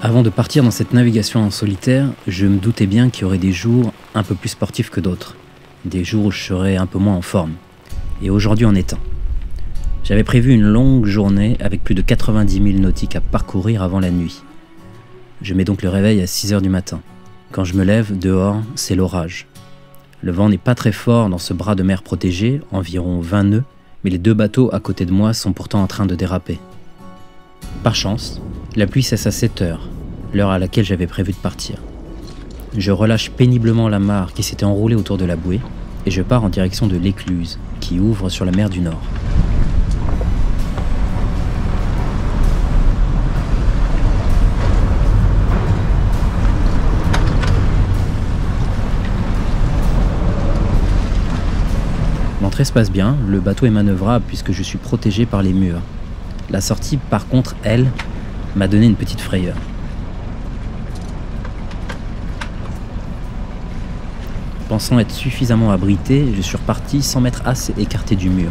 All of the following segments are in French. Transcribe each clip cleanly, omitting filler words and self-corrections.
Avant de partir dans cette navigation en solitaire, je me doutais bien qu'il y aurait des jours un peu plus sportifs que d'autres. Des jours où je serais un peu moins en forme. Et aujourd'hui en est un. J'avais prévu une longue journée avec plus de 90 000 nautiques à parcourir avant la nuit. Je mets donc le réveil à 6 h du matin. Quand je me lève, dehors, c'est l'orage. Le vent n'est pas très fort dans ce bras de mer protégé, environ 20 nœuds, mais les 2 bateaux à côté de moi sont pourtant en train de déraper. Par chance, la pluie cesse à 7 h, l'heure à laquelle j'avais prévu de partir. Je relâche péniblement l'amarre qui s'était enroulée autour de la bouée et je pars en direction de l'Écluse, qui ouvre sur la mer du Nord. L'entrée se passe bien, le bateau est manœuvrable puisque je suis protégé par les murs. La sortie, par contre, elle, m'a donné une petite frayeur. Pensant être suffisamment abrité, je suis reparti sans m'être assez écarté du mur.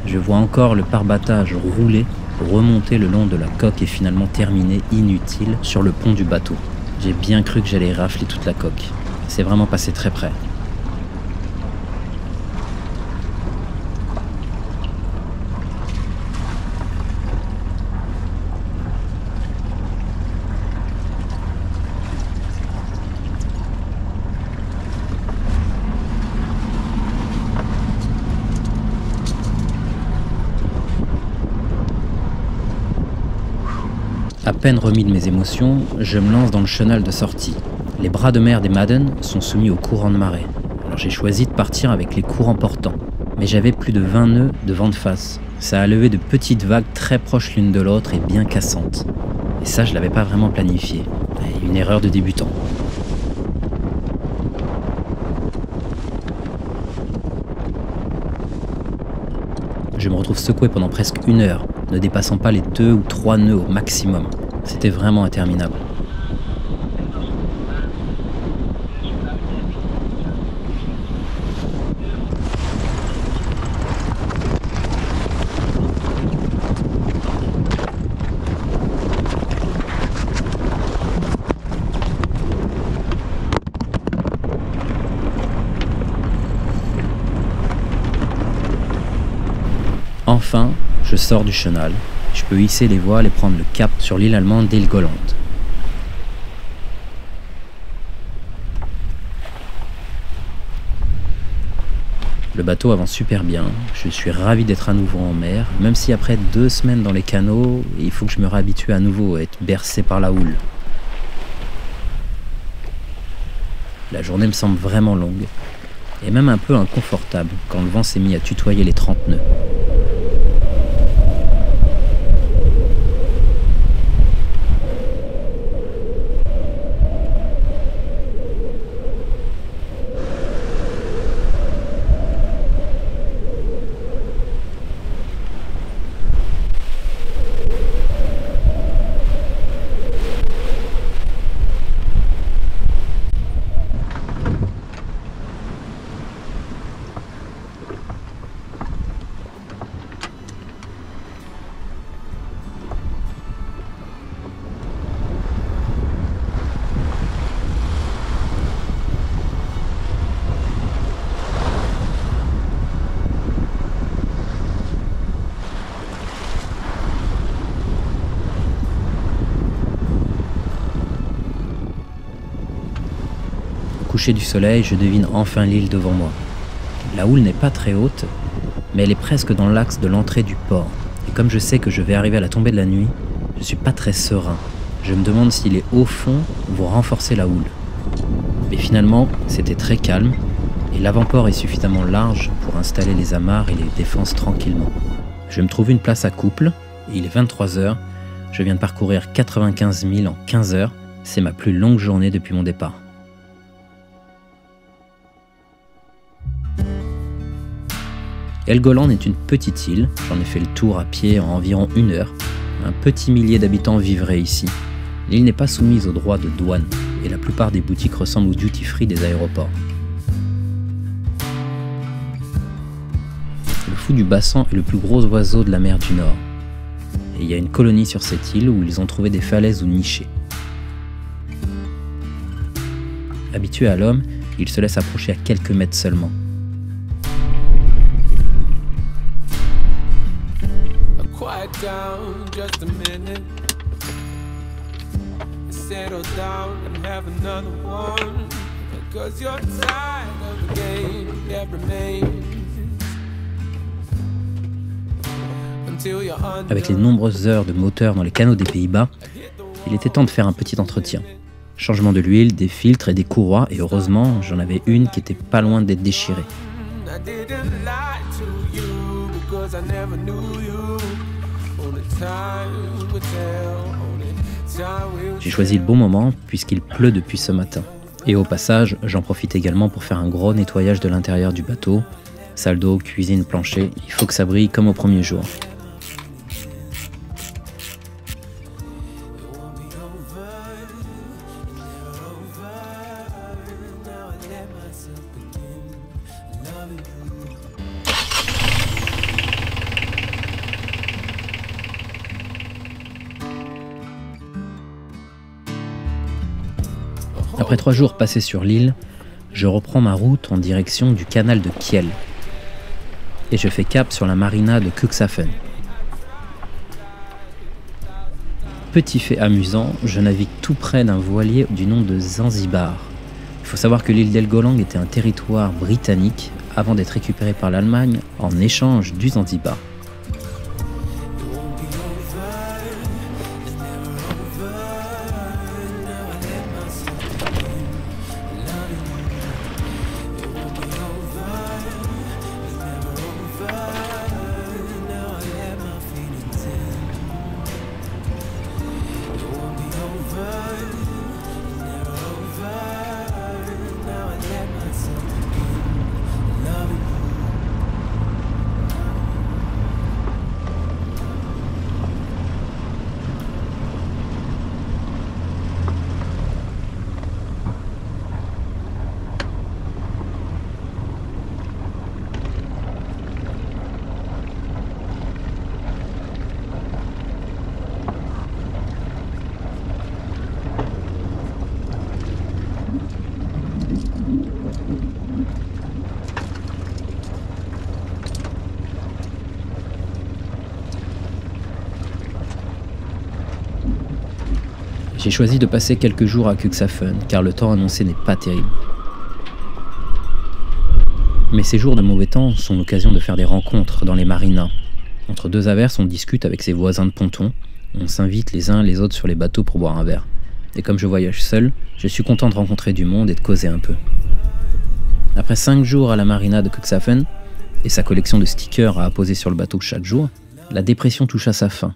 Je vois encore le pare-battage rouler, remonter le long de la coque et finalement terminer inutile sur le pont du bateau. J'ai bien cru que j'allais rafler toute la coque. C'est vraiment passé très près. À peine remis de mes émotions, je me lance dans le chenal de sortie. Les bras de mer des Madden sont soumis aux courants de marée. Alors j'ai choisi de partir avec les courants portants. Mais j'avais plus de 20 nœuds de vent de face. Ça a levé de petites vagues très proches l'une de l'autre et bien cassantes. Et ça, je l'avais pas vraiment planifié. Une erreur de débutant. Je me retrouve secoué pendant presque 1 heure, ne dépassant pas les 2 ou 3 nœuds au maximum. C'était vraiment interminable. Enfin, je sors du chenal. Je peux hisser les voiles et prendre le cap sur l'île allemande d'Helgoland. Le bateau avance super bien. Je suis ravi d'être à nouveau en mer, même si après 2 semaines dans les canaux, il faut que je me réhabitue à nouveau à être bercé par la houle. La journée me semble vraiment longue, et même un peu inconfortable quand le vent s'est mis à tutoyer les 30 nœuds. Au coucher du soleil, je devine enfin l'île devant moi. La houle n'est pas très haute, mais elle est presque dans l'axe de l'entrée du port. Et comme je sais que je vais arriver à la tombée de la nuit, je suis pas très serein. Je me demande si les hauts fonds vont renforcer la houle. Mais finalement, c'était très calme, et l'avant-port est suffisamment large pour installer les amarres et les défenses tranquillement. Je vais me trouver une place à couple, et il est 23 h. Je viens de parcourir 95 000 en 15 heures. C'est ma plus longue journée depuis mon départ. Helgoland est une petite île, j'en ai fait le tour à pied en environ 1 heure. Un petit millier d'habitants vivraient ici. L'île n'est pas soumise aux droits de douane, et la plupart des boutiques ressemblent aux duty-free des aéroports. Le fou du bassan est le plus gros oiseau de la mer du Nord. Et il y a une colonie sur cette île où ils ont trouvé des falaises ou nichés. Habitué à l'homme, il se laisse approcher à quelques mètres seulement. Avec les nombreuses heures de moteur dans les canaux des Pays-Bas, il était temps de faire un petit entretien. Changement de l'huile, des filtres et des courroies, et heureusement, j'en avais une qui était pas loin d'être déchirée. J'ai choisi le bon moment puisqu'il pleut depuis ce matin. Et au passage, j'en profite également pour faire un gros nettoyage de l'intérieur du bateau. Salle d'eau, cuisine, plancher, il faut que ça brille comme au premier jour. Après 3 jours passés sur l'île, je reprends ma route en direction du canal de Kiel. Et je fais cap sur la marina de Cuxhaven. Petit fait amusant, je navigue tout près d'un voilier du nom de Zanzibar. Il faut savoir que l'île d'Helgoland était un territoire britannique avant d'être récupéré par l'Allemagne en échange du Zanzibar. J'ai choisi de passer quelques jours à Cuxhaven, car le temps annoncé n'est pas terrible. Mais ces jours de mauvais temps sont l'occasion de faire des rencontres dans les marinas. Entre deux averses, on discute avec ses voisins de ponton, on s'invite les uns les autres sur les bateaux pour boire un verre. Et comme je voyage seul, je suis content de rencontrer du monde et de causer un peu. Après 5 jours à la marina de Cuxhaven, et sa collection de stickers à apposer sur le bateau chaque jour, la dépression touche à sa fin.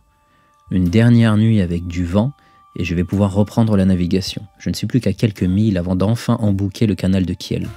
Une dernière nuit avec du vent, et je vais pouvoir reprendre la navigation. Je ne suis plus qu'à quelques milles avant d'enfin embouquer le canal de Kiel.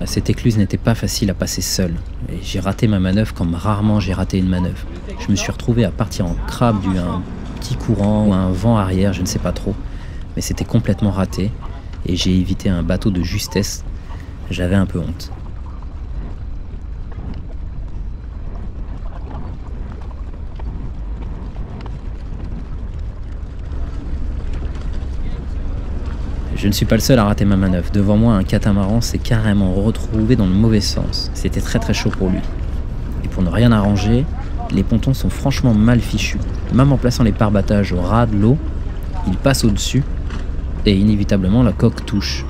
Cette écluse n'était pas facile à passer seule, et j'ai raté ma manœuvre comme rarement j'ai raté une manœuvre. Je me suis retrouvé à partir en crabe dû à un petit courant ou à un vent arrière, je ne sais pas trop, mais c'était complètement raté, et j'ai évité un bateau de justesse. J'avais un peu honte. Je ne suis pas le seul à rater ma manœuvre. Devant moi, un catamaran s'est carrément retrouvé dans le mauvais sens. C'était très chaud pour lui. Et pour ne rien arranger, les pontons sont franchement mal fichus. Même en plaçant les pare-battages au ras de l'eau, il passe au-dessus et inévitablement la coque touche.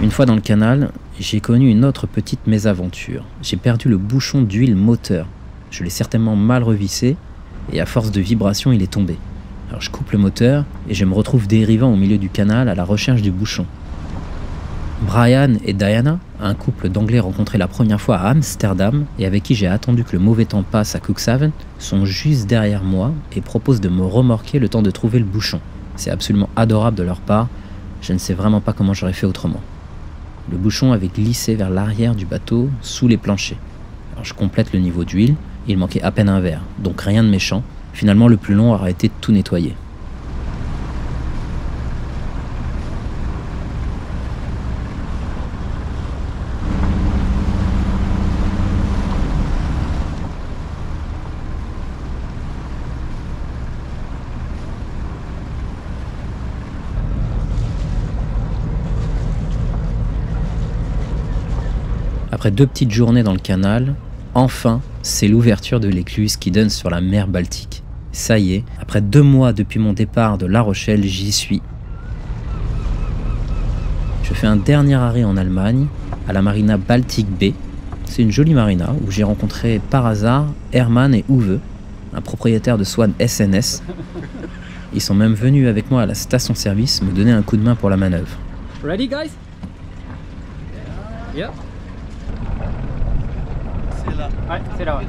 Une fois dans le canal, j'ai connu une autre petite mésaventure. J'ai perdu le bouchon d'huile moteur. Je l'ai certainement mal revissé et à force de vibration, il est tombé. Alors je coupe le moteur et je me retrouve dérivant au milieu du canal à la recherche du bouchon. Brian et Diana, un couple d'Anglais rencontrés la première fois à Amsterdam et avec qui j'ai attendu que le mauvais temps passe à Cuxhaven, sont juste derrière moi et proposent de me remorquer le temps de trouver le bouchon. C'est absolument adorable de leur part, je ne sais vraiment pas comment j'aurais fait autrement. Le bouchon avait glissé vers l'arrière du bateau, sous les planchers. Alors je complète le niveau d'huile, il manquait à peine un verre, donc rien de méchant. Finalement, le plus long aura été de tout nettoyer. Après 2 petites journées dans le canal, enfin, c'est l'ouverture de l'écluse qui donne sur la mer Baltique. Ça y est, après 2 mois depuis mon départ de La Rochelle, j'y suis. Je fais un dernier arrêt en Allemagne, à la marina Baltic Bay. C'est une jolie marina où j'ai rencontré par hasard Hermann et Uwe, un propriétaire de Swan SNS. Ils sont même venus avec moi à la station-service me donner un coup de main pour la manœuvre. Ready, guys? Yeah. Ouais, c'est là, ouais.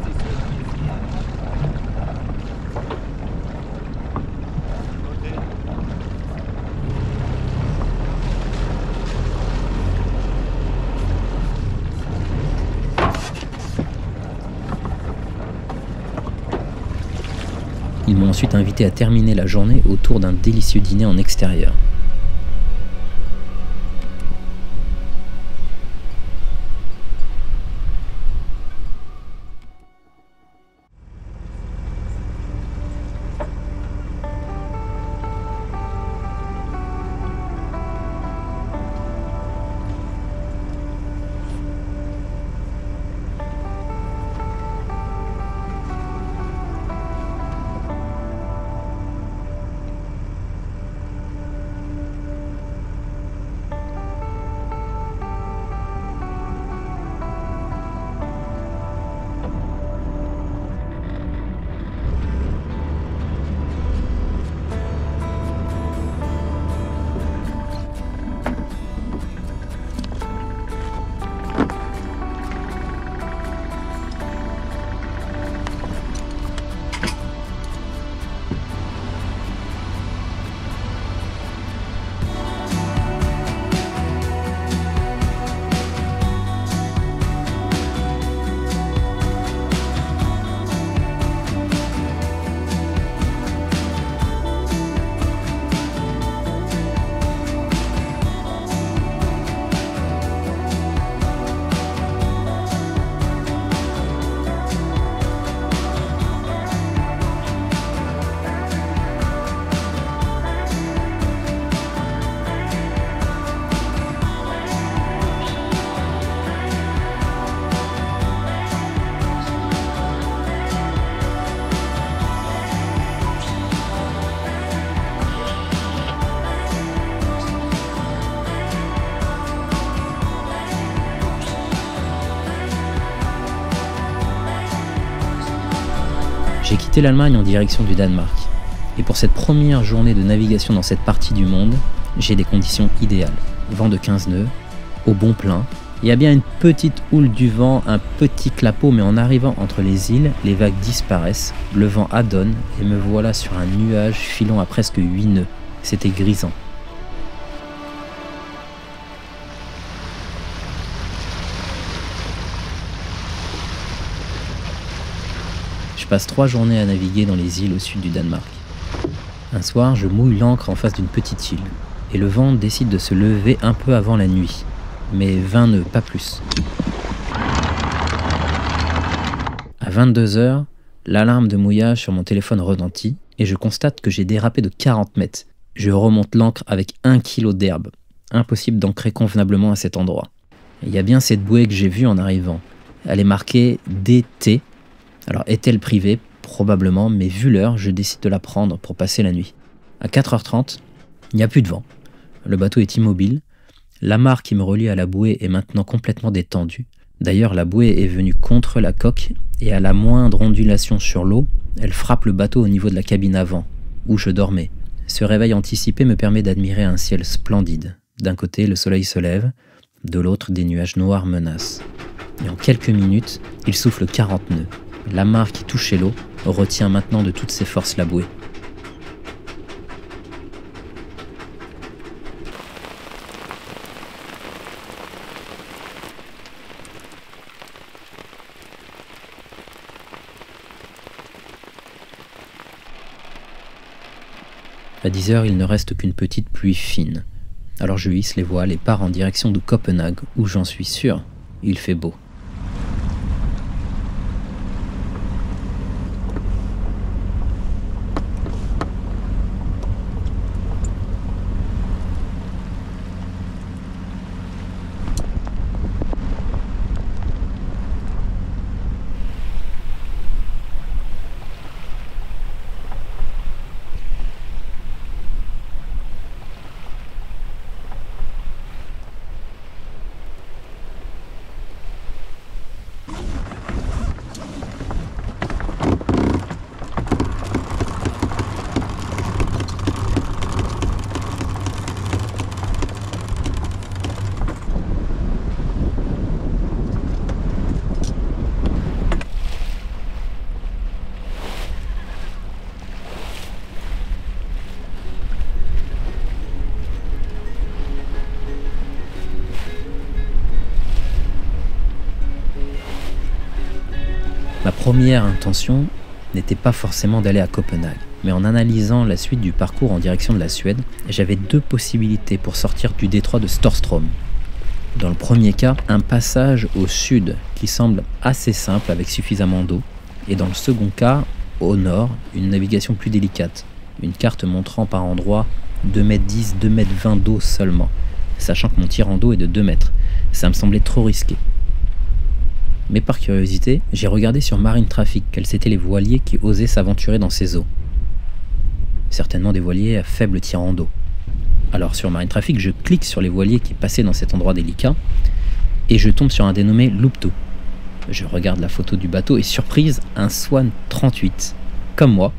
Ils m'ont ensuite invité à terminer la journée autour d'un délicieux dîner en extérieur. J'ai quitté l'Allemagne en direction du Danemark. Et pour cette première journée de navigation dans cette partie du monde, j'ai des conditions idéales. Vent de 15 nœuds, au bon plein. Il y a bien une petite houle du vent, un petit clapot, mais en arrivant entre les îles, les vagues disparaissent, le vent adonne et me voilà sur un nuage filant à presque 8 nœuds. C'était grisant. Je passe 3 journées à naviguer dans les îles au sud du Danemark. Un soir, je mouille l'ancre en face d'une petite île, et le vent décide de se lever un peu avant la nuit, mais 20 nœuds, pas plus. À 22 h, l'alarme de mouillage sur mon téléphone retentit, et je constate que j'ai dérapé de 40 mètres. Je remonte l'ancre avec 1 kg d'herbe. Impossible d'ancrer convenablement à cet endroit. Il y a bien cette bouée que j'ai vue en arrivant. Elle est marquée DT. Alors est-elle privée? Probablement, mais vu l'heure, je décide de la prendre pour passer la nuit. À 4 h 30, il n'y a plus de vent. Le bateau est immobile. L'amarre qui me relie à la bouée est maintenant complètement détendue. D'ailleurs, la bouée est venue contre la coque et à la moindre ondulation sur l'eau, elle frappe le bateau au niveau de la cabine avant, où je dormais. Ce réveil anticipé me permet d'admirer un ciel splendide. D'un côté, le soleil se lève, de l'autre, des nuages noirs menacent. Et en quelques minutes, il souffle 40 nœuds. L'amarre qui touchait l'eau retient maintenant de toutes ses forces la bouée. À 10 h, il ne reste qu'une petite pluie fine. Alors je hisse les voiles et pars en direction de Copenhague, où j'en suis sûr, il fait beau. Ma première intention n'était pas forcément d'aller à Copenhague, mais en analysant la suite du parcours en direction de la Suède, j'avais 2 possibilités pour sortir du détroit de Storström. Dans le premier cas, un passage au sud qui semble assez simple avec suffisamment d'eau, et dans le second cas, au nord, une navigation plus délicate, une carte montrant par endroits 2,10 m, 2,20 m d'eau seulement, sachant que mon tirant d'eau est de 2 mètres. Ça me semblait trop risqué. Mais par curiosité, j'ai regardé sur Marine Traffic quels étaient les voiliers qui osaient s'aventurer dans ces eaux. Certainement des voiliers à faible tirant d'eau. Alors sur Marine Traffic, je clique sur les voiliers qui passaient dans cet endroit délicat et je tombe sur un dénommé Lupto. Je regarde la photo du bateau et surprise, un Swan 38, comme moi.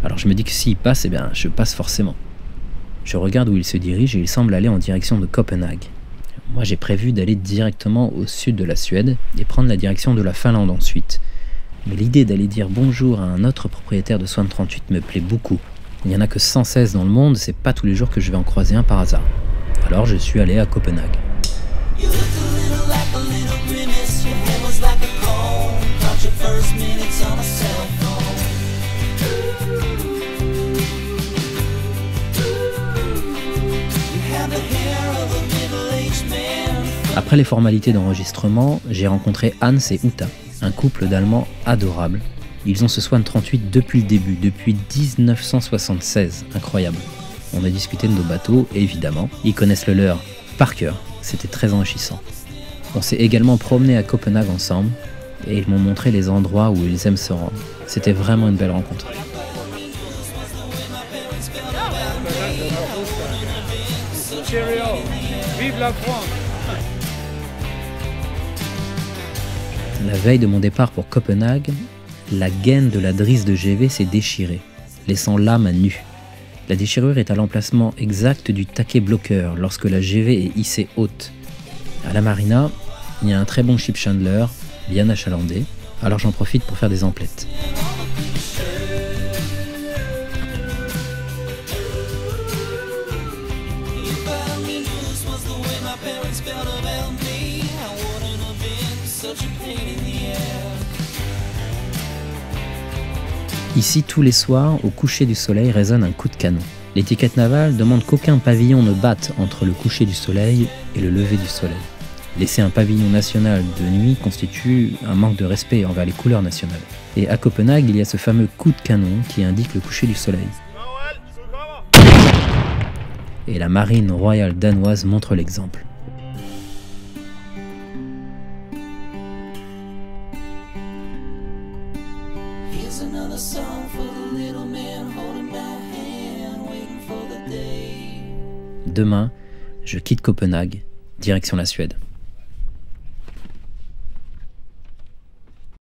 Alors je me dis que s'il passe, eh bien je passe forcément. Je regarde où il se dirige et il semble aller en direction de Copenhague. Moi j'ai prévu d'aller directement au sud de la Suède et prendre la direction de la Finlande ensuite. Mais l'idée d'aller dire bonjour à un autre propriétaire de Swan 38 me plaît beaucoup. Il n'y en a que 116 dans le monde, c'est pas tous les jours que je vais en croiser un par hasard. Alors je suis allé à Copenhague. Après les formalités d'enregistrement, j'ai rencontré Hans et Uta, un couple d'Allemands adorables. Ils ont ce Swan 38 depuis le début, depuis 1976, incroyable. On a discuté de nos bateaux, et évidemment, ils connaissent le leur par cœur, c'était très enrichissant. On s'est également promené à Copenhague ensemble, et ils m'ont montré les endroits où ils aiment se rendre. C'était vraiment une belle rencontre. Cheerio, vive la France. La veille de mon départ pour Copenhague, la gaine de la drisse de GV s'est déchirée, laissant l'âme à nu. La déchirure est à l'emplacement exact du taquet bloqueur lorsque la GV est hissée haute. À la marina, il y a un très bon ship chandler, bien achalandé, alors j'en profite pour faire des emplettes. Ici, tous les soirs, au coucher du soleil, résonne un coup de canon. L'étiquette navale demande qu'aucun pavillon ne batte entre le coucher du soleil et le lever du soleil. Laisser un pavillon national de nuit constitue un manque de respect envers les couleurs nationales. Et à Copenhague, il y a ce fameux coup de canon qui indique le coucher du soleil. Et la marine royale danoise montre l'exemple. Demain, je quitte Copenhague, direction la Suède.